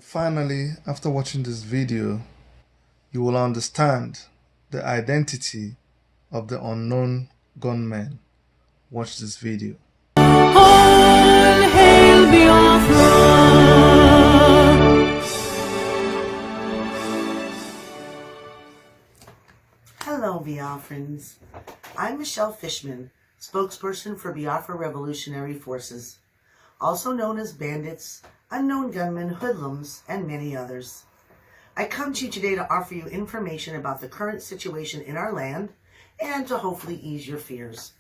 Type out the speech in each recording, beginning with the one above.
Finally, after watching this video, you will understand the identity of the unknown gunmen. Watch this video. All hail Biafra! Hello, Biafrans. I'm Michelle Fishman, spokesperson for Biafra Revolutionary Forces, also known as bandits, unknown gunmen, hoodlums, and many others. I come to you today to offer you information about the current situation in our land and to hopefully ease your fears.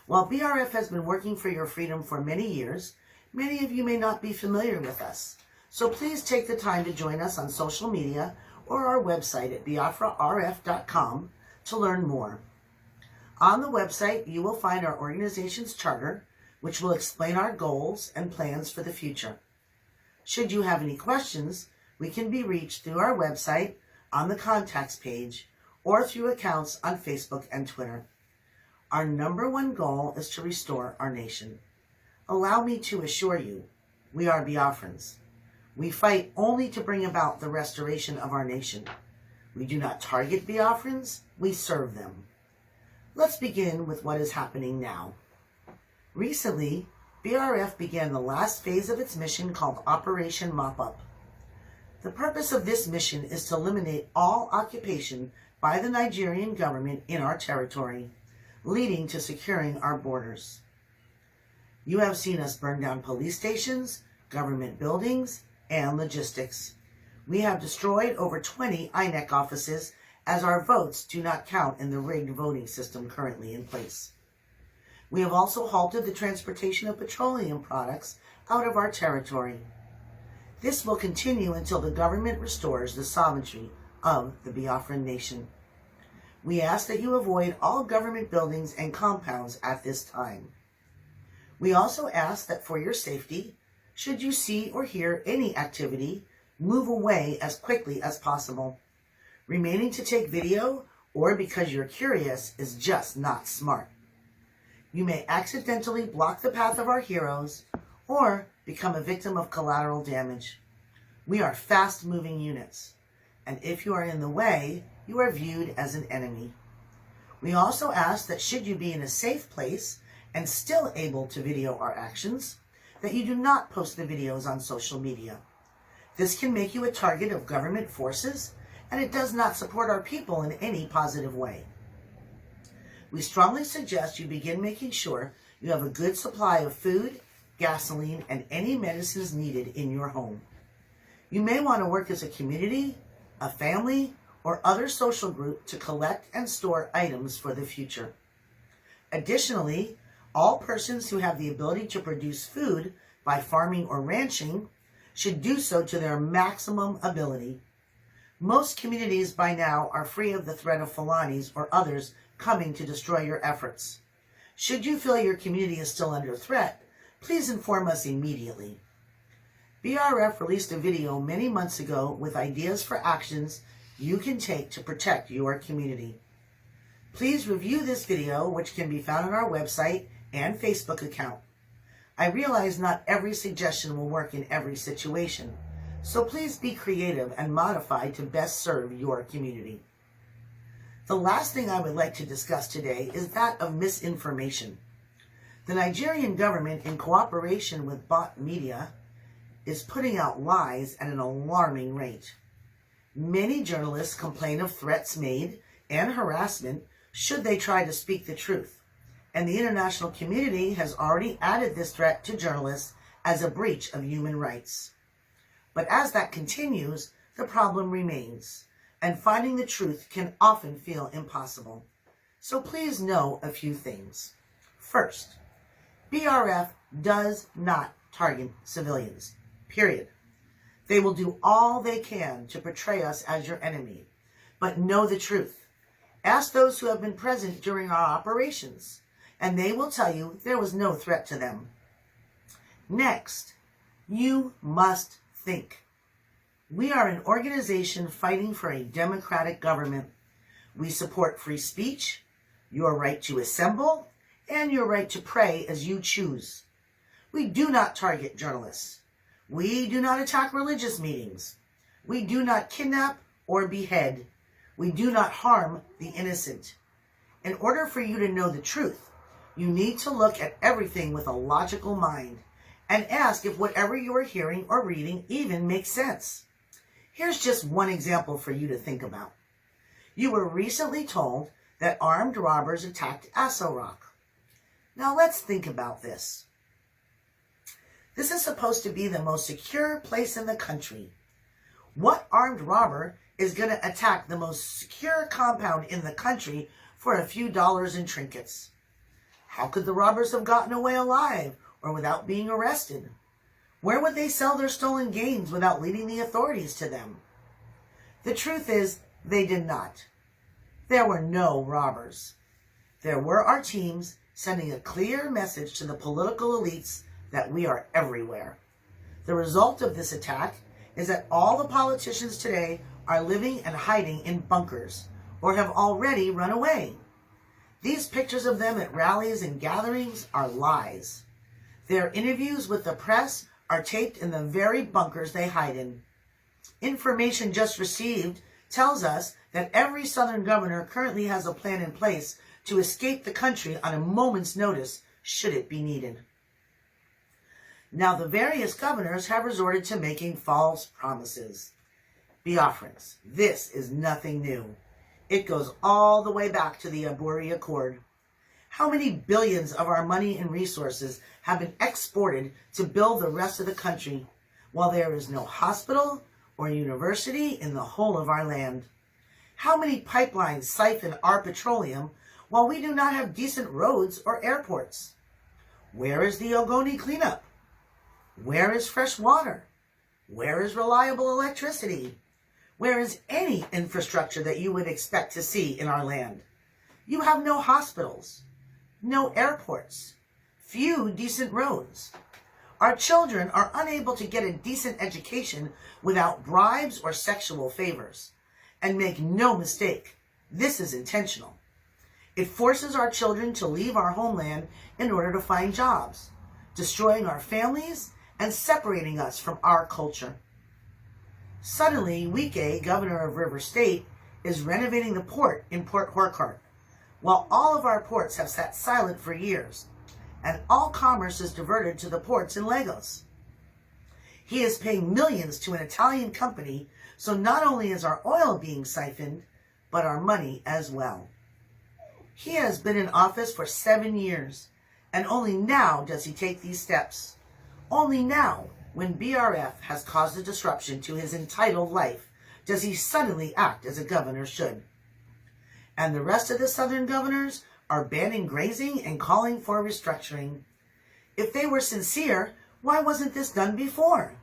While BRF has been working for your freedom for many years, many of you may not be familiar with us. So please take the time to join us on social media or our website at biafrarf.com to learn more. On the website, you will find our organization's charter, which will explain our goals and plans for the future. Should you have any questions, we can be reached through our website, on the contacts page, or through accounts on Facebook and Twitter. Our number one goal is to restore our nation. Allow me to assure you, we are Biafrans. We fight only to bring about the restoration of our nation. We do not target Biafrans, we serve them. Let's begin with what is happening now. Recently, BRF began the last phase of its mission called Operation Mop-Up. The purpose of this mission is to eliminate all occupation by the Nigerian government in our territory, leading to securing our borders. You have seen us burn down police stations, government buildings, and logistics. We have destroyed over 20 INEC offices as our votes do not count in the rigged voting system currently in place. We have also halted the transportation of petroleum products out of our territory. This will continue until the government restores the sovereignty of the Biafran nation. We ask that you avoid all government buildings and compounds at this time. We also ask that for your safety, should you see or hear any activity, move away as quickly as possible. Remaining to take video or because you're curious is just not smart. You may accidentally block the path of our heroes or become a victim of collateral damage. We are fast-moving units, and if you are in the way, you are viewed as an enemy. We also ask that should you be in a safe place and still able to video our actions, that you do not post the videos on social media. This can make you a target of government forces, and it does not support our people in any positive way. We strongly suggest you begin making sure you have a good supply of food, gasoline, and any medicines needed in your home. You may want to work as a community, a family, or other social group to collect and store items for the future. Additionally, all persons who have the ability to produce food by farming or ranching should do so to their maximum ability. Most communities by now are free of the threat of Fulanis or others coming to destroy your efforts. Should you feel your community is still under threat, please inform us immediately. BRF released a video many months ago with ideas for actions you can take to protect your community. Please review this video, which can be found on our website and Facebook account. I realize not every suggestion will work in every situation, so please be creative and modify to best serve your community. The last thing I would like to discuss today is that of misinformation. The Nigerian government, in cooperation with bot media, is putting out lies at an alarming rate. Many journalists complain of threats made and harassment should they try to speak the truth, and the international community has already added this threat to journalists as a breach of human rights. But as that continues, the problem remains, and finding the truth can often feel impossible. So please know a few things. First, BRF does not target civilians, period. They will do all they can to portray us as your enemy, but know the truth. Ask those who have been present during our operations, and they will tell you there was no threat to them. Next, you must think. We are an organization fighting for a democratic government. We support free speech, your right to assemble, and your right to pray as you choose. We do not target journalists. We do not attack religious meetings. We do not kidnap or behead. We do not harm the innocent. In order for you to know the truth, you need to look at everything with a logical mind and ask if whatever you are hearing or reading even makes sense. Here's just one example for you to think about. You were recently told that armed robbers attacked Aso Rock. Now let's think about this. This is supposed to be the most secure place in the country. What armed robber is going to attack the most secure compound in the country for a few dollars in trinkets? How could the robbers have gotten away alive or without being arrested? Where would they sell their stolen gains without leading the authorities to them? The truth is, they did not. There were no robbers. There were our teams sending a clear message to the political elites that we are everywhere. The result of this attack is that all the politicians today are living and hiding in bunkers or have already run away. These pictures of them at rallies and gatherings are lies. Their interviews with the press are taped in the very bunkers they hide in. Information just received tells us that every Southern governor currently has a plan in place to escape the country on a moment's notice should it be needed. Now the various governors have resorted to making false promises. Biafrans, this is nothing new. It goes all the way back to the Aburi Accord. How many billions of our money and resources have been exported to build the rest of the country, while there is no hospital or university in the whole of our land? How many pipelines siphon our petroleum while we do not have decent roads or airports? Where is the Ogoni cleanup? Where is fresh water? Where is reliable electricity? Where is any infrastructure that you would expect to see in our land? You have no hospitals, no airports, few decent roads. Our children are unable to get a decent education without bribes or sexual favors. And make no mistake, this is intentional. It forces our children to leave our homeland in order to find jobs, destroying our families and separating us from our culture. Suddenly, Wike, governor of River State, is renovating the port in Port Harcourt, while all of our ports have sat silent for years, and all commerce is diverted to the ports in Lagos. He is paying millions to an Italian company, so not only is our oil being siphoned, but our money as well. He has been in office for 7 years, and only now does he take these steps. Only now, when BRF has caused a disruption to his entitled life, does he suddenly act as a governor should. And the rest of the Southern governors are banning grazing and calling for restructuring. If they were sincere, why wasn't this done before?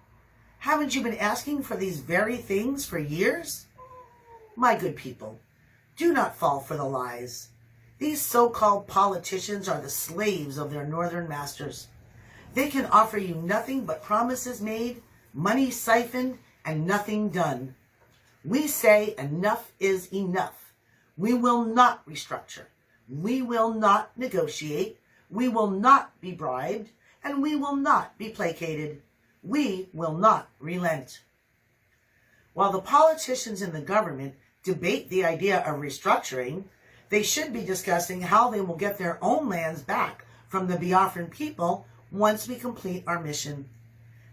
Haven't you been asking for these very things for years? My good people, do not fall for the lies. These so-called politicians are the slaves of their northern masters. They can offer you nothing but promises made, money siphoned, and nothing done. We say enough is enough. We will not restructure. We will not negotiate. We will not be bribed. And we will not be placated. We will not relent. While the politicians in the government debate the idea of restructuring, they should be discussing how they will get their own lands back from the Biafran people once we complete our mission.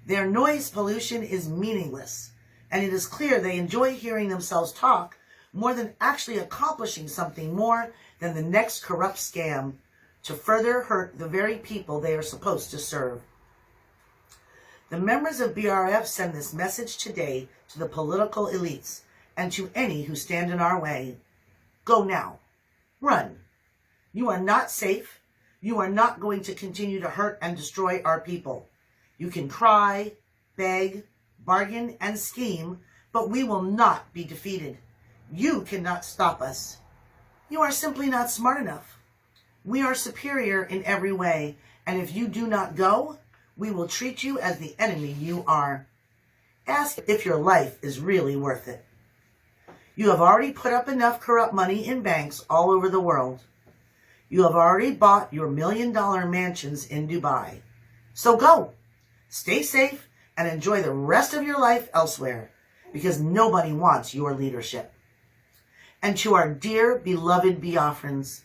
Their noise pollution is meaningless, and it is clear they enjoy hearing themselves talk more than actually accomplishing something more than the next corrupt scam to further hurt the very people they are supposed to serve. The members of BRF send this message today to the political elites and to any who stand in our way. Go now. Run. You are not safe. You are not going to continue to hurt and destroy our people. You can cry, beg, bargain, and scheme, but we will not be defeated. You cannot stop us. You are simply not smart enough. We are superior in every way, and if you do not go, we will treat you as the enemy you are. Ask if your life is really worth it. You have already put up enough corrupt money in banks all over the world. You have already bought your $1 million mansions in Dubai. So go. Stay safe and enjoy the rest of your life elsewhere, because nobody wants your leadership. And to our dear, beloved Biafrans,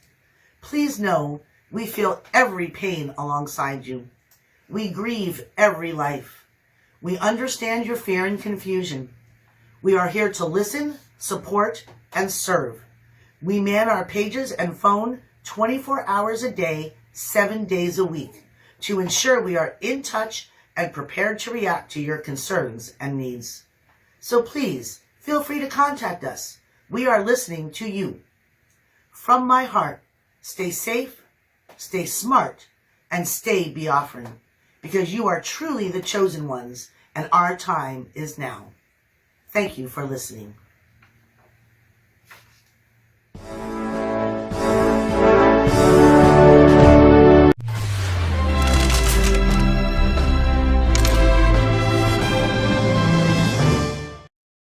please know we feel every pain alongside you. We grieve every life. We understand your fear and confusion. We are here to listen, support, and serve. We man our pages and phone 24 hours a day, 7 days a week, to ensure we are in touch and prepared to react to your concerns and needs. So please, feel free to contact us. We are listening to you. From my heart, stay safe, stay smart, and stay Biafran, because you are truly the chosen ones, and our time is now. Thank you for listening.